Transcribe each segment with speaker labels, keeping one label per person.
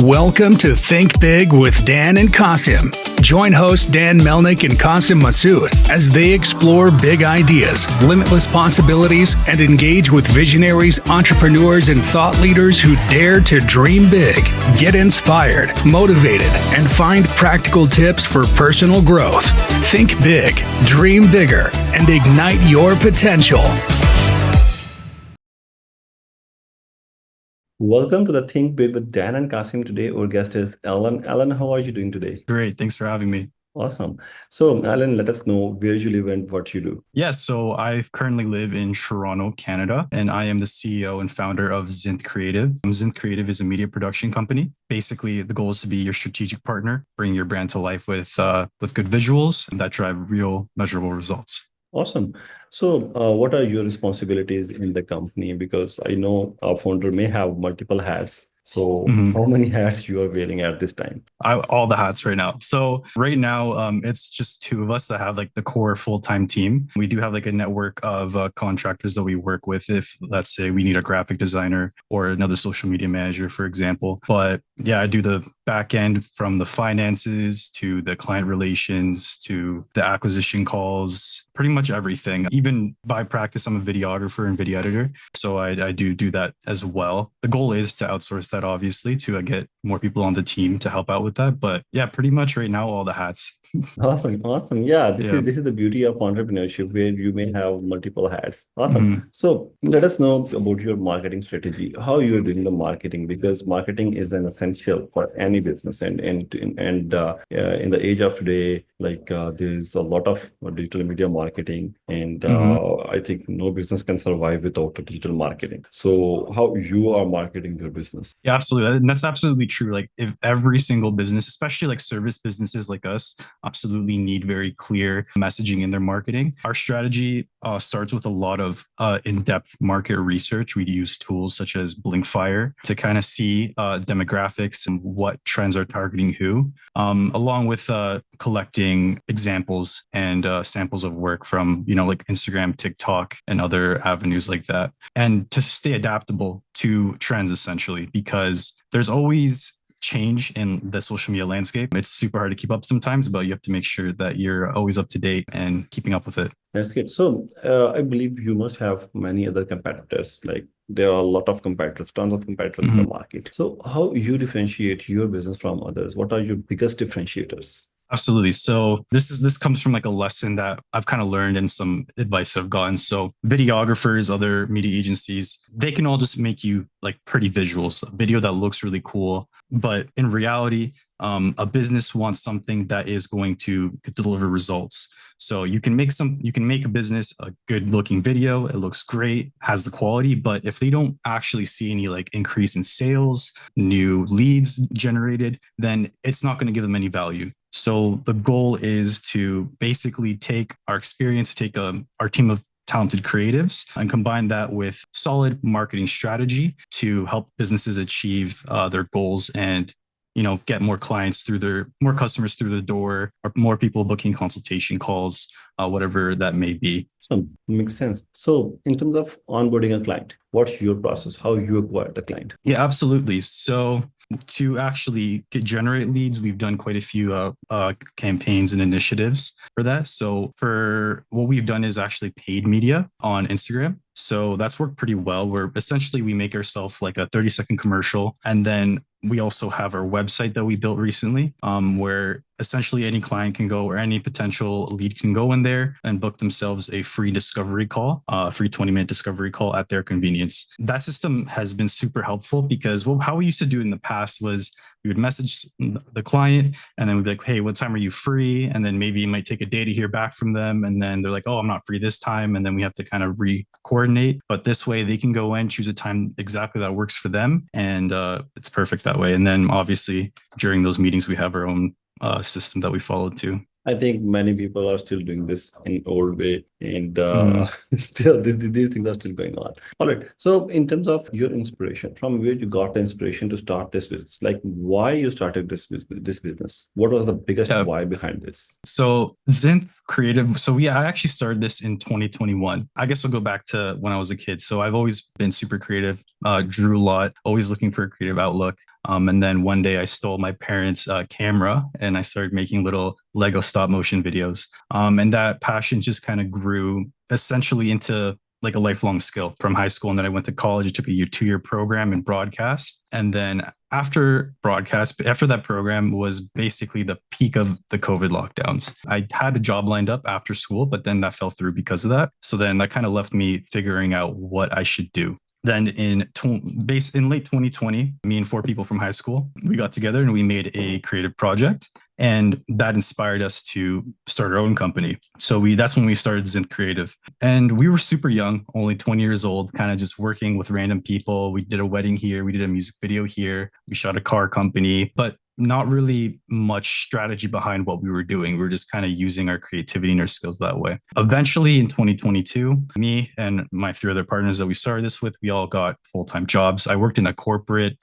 Speaker 1: Welcome to Think Big with Dan and Qasim. Join hosts Dan Melnick and Qasim Masood as they explore big ideas, limitless possibilities, and engage with visionaries, entrepreneurs, and thought leaders who dare to dream big, get inspired, motivated, and find practical tips for personal growth. Think big, dream bigger, and ignite your potential.
Speaker 2: Welcome to the Think Big with Dan and Qasim. Today, our guest is Alan. Alan, how are you doing today?
Speaker 3: Great. Thanks for having me.
Speaker 2: Awesome. So, Alan, let us know where you live and what you do.
Speaker 3: Yeah, so I currently live in Toronto, Canada, and I am the CEO and founder of Znth Creative. Znth Creative is a media production company. Basically, the goal is to be your strategic partner, bring your brand to life with good visuals that drive real, measurable results.
Speaker 2: Awesome. So, what are your responsibilities in the company? Because I know our founder may have multiple hats. So, how many hats you are wearing at this time?
Speaker 3: All the hats right now. So right now, it's just two of us that have like the core full-time team. We do have like a network of contractors that we work with if, let's say, we need a graphic designer or another social media manager, for example. But yeah, I do the back end from the finances to the client relations to the acquisition calls, pretty much everything. Even by practice, I'm a videographer and video editor. So I do that as well. The goal is to outsource that, obviously, to get more people on the team to help out with that. But yeah, pretty much right now, all the hats.
Speaker 2: Awesome. Yeah, this is the beauty of entrepreneurship, where you may have multiple hats. Awesome. So let us know about your marketing strategy, how you're doing the marketing, because marketing is an essential for any business. And in the age of today, there's a lot of digital media marketing, and I think no business can survive without digital marketing. So how you are marketing your business?
Speaker 3: Yeah, absolutely. And that's absolutely true. Like if every single business, especially like service businesses like us, absolutely need very clear messaging in their marketing. Our strategy starts with a lot of in-depth market research. We use tools such as Blinkfire to kind of see demographics and what trends are targeting who, along with collecting examples and samples of work from, like Instagram, TikTok, and other avenues like that. And to stay adaptable to trends, essentially, because there's always change in the social media landscape. It's super hard to keep up sometimes, but you have to make sure that you're always up to date and keeping up with it.
Speaker 2: That's good. So I believe you must have many other competitors. Like there are a lot of competitors, tons of competitors in the market. So how you differentiate your business from others? What are your biggest differentiators?
Speaker 3: Absolutely. So this comes from like a lesson that I've kind of learned and some advice I've gotten. So videographers, other media agencies, they can all just make you like pretty visuals, a video that looks really cool. But in reality, a business wants something that is going to deliver results. So you can make a business a good looking video. It looks great, has the quality, but if they don't actually see any like increase in sales, new leads generated, then it's not going to give them any value. So the goal is to basically take our experience, take our team of talented creatives and combine that with solid marketing strategy to help businesses achieve their goals and get more customers through the door, or more people booking consultation calls, whatever that may be.
Speaker 2: So makes sense. So in terms of onboarding a client, what's your process? How you acquire the client?
Speaker 3: Yeah, absolutely. So to actually generate leads, we've done quite a few campaigns and initiatives for that. So for what we've done is actually paid media on Instagram. So that's worked pretty well, where essentially we make ourselves like a 30-second commercial. And then we also have our website that we built recently, where essentially any client can go, or any potential lead can go in there and book themselves a free discovery call, a free 20-minute discovery call at their convenience. That system has been super helpful because how we used to do it in the past was we would message the client and then we'd be like, hey, what time are you free? And then maybe it might take a day to hear back from them. And then they're like, oh, I'm not free this time. And then we have to kind of coordinate. But this way they can go in, choose a time exactly that works for them. And it's perfect that way. And then obviously during those meetings, we have our own system that we follow too.
Speaker 2: I think many people are still doing this in old way, and still these things are still going on. All right. So in terms of your inspiration, from where you got the inspiration to start this business, like why you started this business? What was the biggest why behind this?
Speaker 3: So Znth Creative. So I actually started this in 2021. I guess I'll go back to when I was a kid. So I've always been super creative, drew a lot, always looking for a creative outlook. And then one day I stole my parents' camera and I started making little Lego stop motion videos. And that passion just kind of grew essentially into like a lifelong skill from high school. And then I went to college. I took a 2-year program in broadcast. And then after that program was basically the peak of the COVID lockdowns. I had a job lined up after school, but then that fell through because of that. So then that kind of left me figuring out what I should do. Then in late 2020, me and 4 people from high school, we got together and we made a creative project. And that inspired us to start our own company. So that's when we started Znth Creative. And we were super young, only 20 years old, kind of just working with random people. We did a wedding here. We did a music video here. We shot a car company, but not really much strategy behind what we were doing. We were just kind of using our creativity and our skills that way. Eventually in 2022, me and my 3 other partners that we started this with, we all got full-time jobs. I worked in a corporate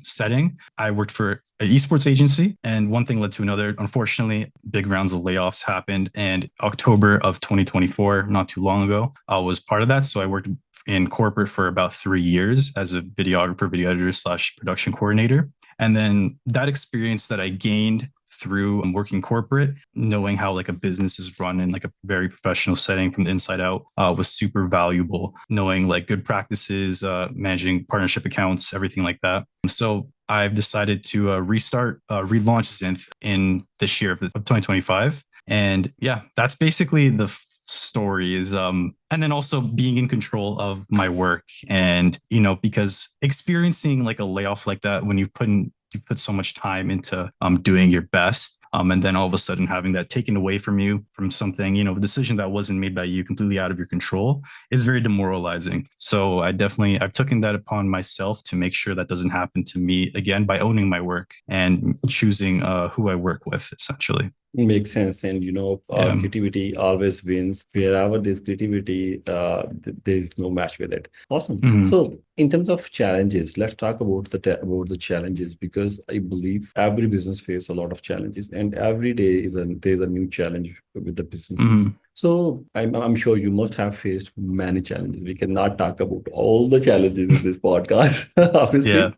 Speaker 3: setting. I worked for an esports agency, and one thing led to another. Unfortunately, big rounds of layoffs happened, and October of 2024, not too long ago, I was part of that. So I worked in corporate for about 3 years as a videographer, video editor / production coordinator. And then that experience that I gained through working corporate, knowing how like a business is run in like a very professional setting from the inside out, was super valuable. Knowing like good practices, managing partnership accounts, everything like that. So I've decided to relaunch Znth in this year of 2025. And yeah, that's basically the story is and then also being in control of my work. And because experiencing like a layoff like that, when you put so much time into doing your best, and then all of a sudden having that taken away from you from something, a decision that wasn't made by you, completely out of your control, is very demoralizing. So I've taken that upon myself to make sure that doesn't happen to me again by owning my work and choosing who I work with, essentially.
Speaker 2: Makes sense. And creativity always wins. Wherever there's creativity, there's no match with it. Awesome.
Speaker 3: Mhm.
Speaker 2: So in terms of challenges, let's talk about the challenges, because I believe every business faces a lot of challenges, and every day there's a new challenge with the businesses.
Speaker 3: Mhm.
Speaker 2: So I'm sure you must have faced many challenges. We cannot talk about all the challenges in this podcast, obviously.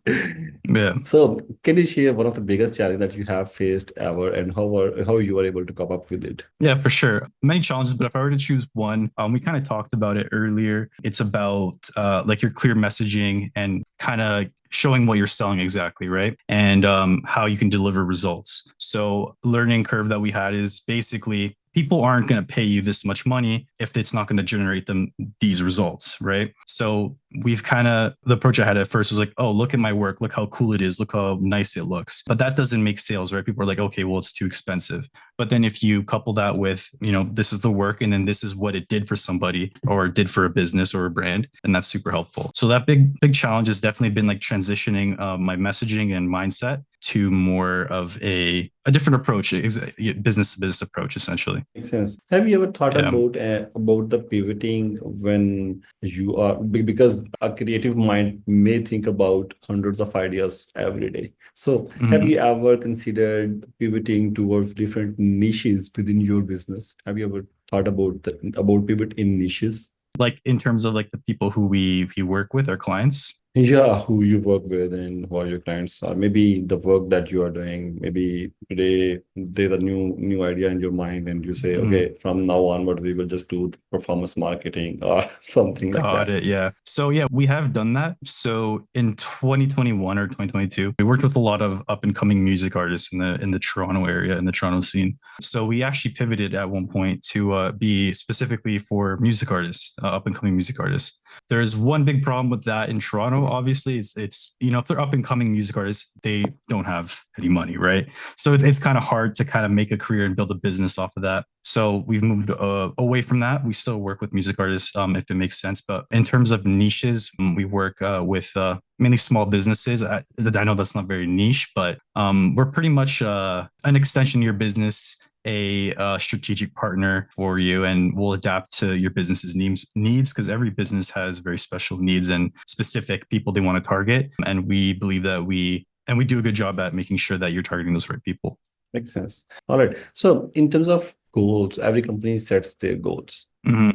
Speaker 3: Yeah.
Speaker 2: So can you share one of the biggest challenges that you have faced ever, and how you were able to come up with it?
Speaker 3: Yeah, for sure. Many challenges, but if I were to choose one, we kind of talked about it earlier. It's about like your clear messaging and kind of showing what you're selling exactly, right? And how you can deliver results. So learning curve that we had is basically people aren't going to pay you this much money if it's not going to generate them these results, right? So the approach I had at first was like, oh, look at my work. Look how cool it is. Look how nice it looks. But that doesn't make sales, right? People are like, okay, well, it's too expensive. But then if you couple that with, this is the work and then this is what it did for somebody or did for a business or a brand, and that's super helpful. So that big challenge has definitely been like transitioning my messaging and mindset to more of a different approach, business to business approach, essentially.
Speaker 2: Makes sense. Have you ever thought about the pivoting when you are, because a creative mind may think about hundreds of ideas every day. So have you ever considered pivoting towards different niches within your business? Have you ever thought about pivot in niches?
Speaker 3: Like in terms of like the people who we work with, our clients?
Speaker 2: Yeah, who you work with and who are your clients, or maybe the work that you are doing. Maybe today there's a new idea in your mind, and you say, okay, from now onward, we will just do the performance marketing or something like that.
Speaker 3: Got it. Yeah. So yeah, we have done that. So in 2021 or 2022, we worked with a lot of up and coming music artists in the Toronto area, in the Toronto scene. So we actually pivoted at one point to be specifically for music artists, up and coming music artists. There's one big problem with that in Toronto. Obviously, it's if they're up and coming music artists, they don't have any money, right? So it's kind of hard to kind of make a career and build a business off of that. So we've moved away from that. We still work with music artists if it makes sense. But in terms of niches, we work with mainly small businesses. I know that's not very niche, but we're pretty much an extension of your business, a strategic partner for you, and we'll adapt to your business's needs, because every business has very special needs and specific people they want to target. And we believe that we do a good job at making sure that you're targeting those right people.
Speaker 2: Makes sense. All right. So in terms of goals, every company sets their goals.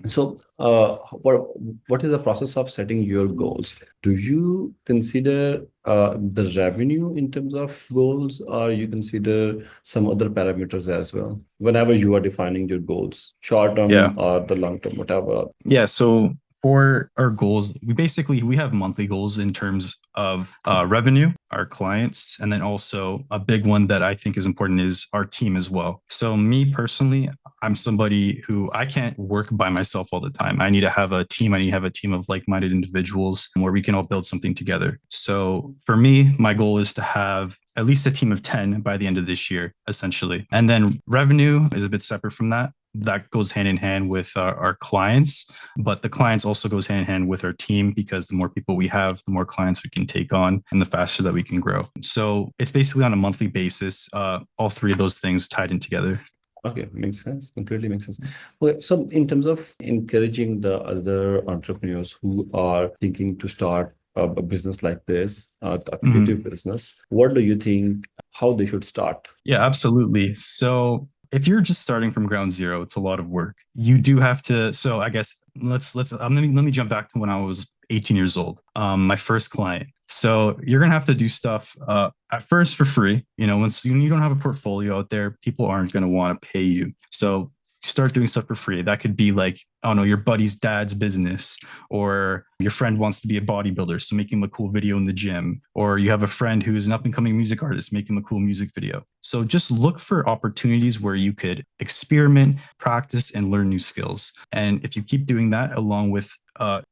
Speaker 2: So, what is the process of setting your goals? Do you consider the revenue in terms of goals, or you consider some other parameters as well? Whenever you are defining your goals, short
Speaker 3: Yeah.
Speaker 2: term or the long term, whatever.
Speaker 3: Yeah. So for our goals, we have monthly goals in terms of revenue, our clients, and then also a big one that I think is important is our team as well. So me personally, I'm somebody who I can't work by myself all the time. I need to have a team. I need to have a team of like-minded individuals where we can all build something together. So for me, my goal is to have at least a team of 10 by the end of this year, essentially. And then revenue is a bit separate from that. That goes hand in hand with our clients, but the clients also goes hand in hand with our team because the more people we have, the more clients we can take on and the faster that we can grow. So it's basically on a monthly basis, all three of those things tied in together.
Speaker 2: Okay, makes sense. Completely makes sense. Okay, so in terms of encouraging the other entrepreneurs who are thinking to start a business like this, a creative business, what do you think how they should start?
Speaker 3: Yeah, absolutely. So if you're just starting from ground zero, it's a lot of work. You do have to. So I guess let me jump back to when I was 18 years old. My first client. So you're gonna have to do stuff at first for free. Once you don't have a portfolio out there, people aren't gonna want to pay you. So start doing stuff for free. That could be like, oh no, your buddy's dad's business, or your friend wants to be a bodybuilder, so make him a cool video in the gym, or you have a friend who's an up and coming music artist, make him a cool music video. So just look for opportunities where you could experiment, practice, and learn new skills. And if you keep doing that along with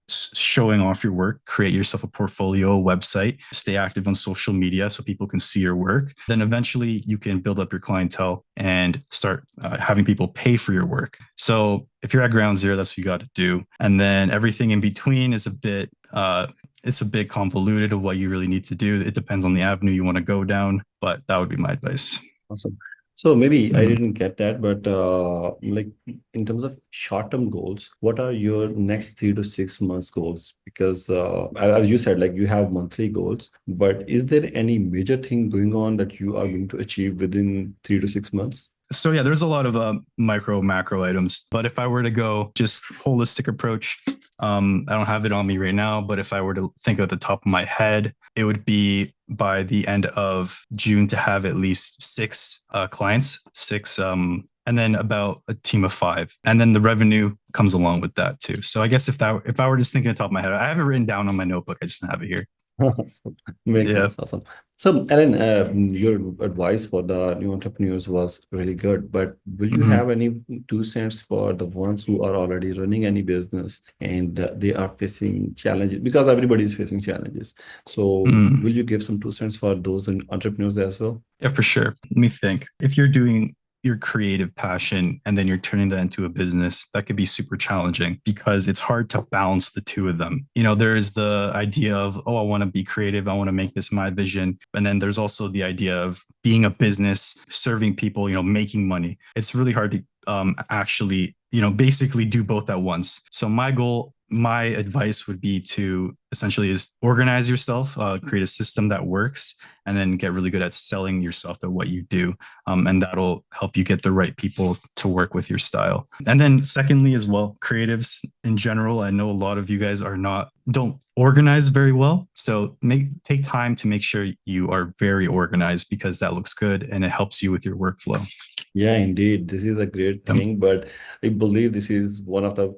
Speaker 3: showing off your work, create yourself a portfolio, a website, stay active on social media so people can see your work, then eventually you can build up your clientele and start having people pay for your work. So if you're at ground zero, that's what you got to do. And then everything in between is it's a bit convoluted of what you really need to do. It depends on the avenue you want to go down, but that would be my advice.
Speaker 2: Awesome. So maybe I didn't get that, but like in terms of short-term goals, what are your next 3 to 6 months goals? Because as you said, like you have monthly goals, but is there any major thing going on that you are going to achieve within 3 to 6 months?
Speaker 3: So yeah, there's a lot of macro items, but if I were to go just holistic approach, I don't have it on me right now, but if I were to think at the top of my head, it would be by the end of June to have at least 6 clients, and then about a team of 5, and then the revenue comes along with that too. So I guess if I were just thinking at the top of my head, I have it written down on my notebook. I just don't have it here.
Speaker 2: Awesome. Makes
Speaker 3: Yeah.
Speaker 2: sense. Awesome. So, Alan, your advice for the new entrepreneurs was really good, but will you have any 2 cents for the ones who are already running any business and they are facing challenges? Because everybody is facing challenges. So, will you give some 2 cents for those entrepreneurs as well?
Speaker 3: Yeah, for sure. Let me think. If you're doing your creative passion and then you're turning that into a business, that could be super challenging because it's hard to balance the two of them. There is the idea of, oh, I want to be creative, I want to make this my vision. And then there's also the idea of being a business, serving people, making money. It's really hard to actually, basically do both at once. So my advice would be to essentially is organize yourself, create a system that works, and then get really good at selling yourself at what you do. And that'll help you get the right people to work with your style. And then secondly, as well, creatives in general, I know a lot of you guys don't organize very well. So take time to make sure you are very organized because that looks good and it helps you with your workflow.
Speaker 2: Yeah, indeed. This is a great thing, but I believe this is one of the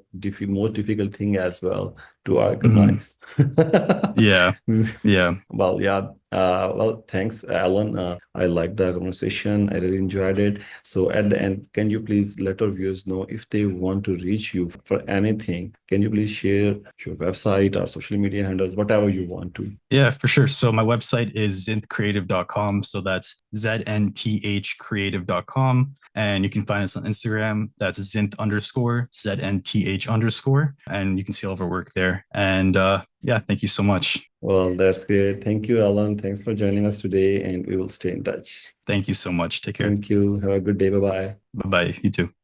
Speaker 2: most difficult thing as well to organize.
Speaker 3: Yeah. Yeah.
Speaker 2: Well, yeah. Well, thanks, Alan. I like the conversation. I really enjoyed it. So at the end, can you please let our viewers know if they want to reach you for anything? Can you please share your website or social media handles, whatever you want to?
Speaker 3: Yeah, for sure. So my website is znthcreative.com. So that's znthcreative.com. And you can find us on Instagram. That's znth_znth_. And you can see all of our work there. And yeah, thank you so much.
Speaker 2: Well, that's great. Thank you, Alan. Thanks for joining us today, and we will stay in touch.
Speaker 3: Thank you so much. Take care.
Speaker 2: Thank you. Have a good day. Bye-bye.
Speaker 3: Bye-bye. You too.